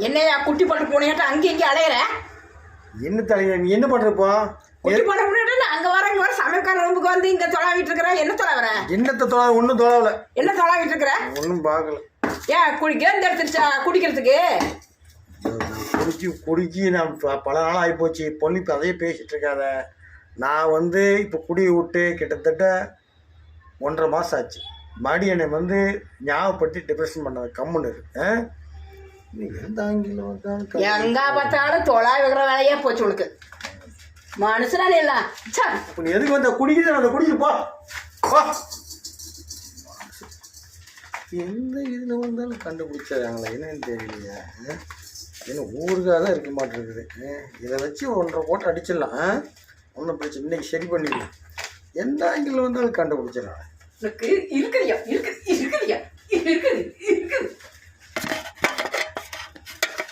என்னையா குட்டி போட்டு போனேன்ட்டு அங்கே இங்கே அலையிற? என்ன தலைவர் நீ என்ன பண்ணுறப்போ? குட்டி போட முடியாது. அங்கே இங்கே வர சமையல்கார ரூமுக்கு வந்து இங்கே தொலாவிட்டு இருக்கிற. என்ன தொலைவர? என்னத்தை தொலை? ஒன்றும் தொலைவல. என்ன தொலாவிட்டு இருக்கிற? ஒன்றும் பார்க்கல. ஏன் கேந்து எடுத்துருச்சா குடிக்கிறதுக்கு? குடிக்கி நான் பல நாள் ஆகிப்போச்சு. பொண்ணு இப்போ அதையே பேசிகிட்டு இருக்காத. நான் வந்து இப்போ குடியை விட்டு கிட்டத்தட்ட 1.5 மாதம் ஆச்சு. மறுபடியும் என்னை வந்து ஞாபகப்படுத்தி டிப்ரெஷன் பண்ணாத. கம்முன்னு இருக்கு. எங்க பார்த்தாலும் தொலா வைக்கிற வேலையே போச்சு உனக்கு. மனுஷனாலே இல்லை. இப்போ நீ எதுக்கு வந்த? குடிக்கிறது அந்த குடிக்கிட்டு போ. எந்த இதில் வந்தாலும் கண்டுபிடிச்சாங்களே என்னன்னு தெரியலையா? என்ன ஊருக்காக தான் இருக்க மாட்டேருக்குது. இதை வச்சு 1.5 கோட்டை அடிச்சிடலாம். ஒன்றும் பிரச்சனை. இன்னைக்கு சரி பண்ணிடலாம். எந்த ஆங்கிள் வந்தாலும் கண்டுபிடிச்சிடலாம். இருக்குறியா?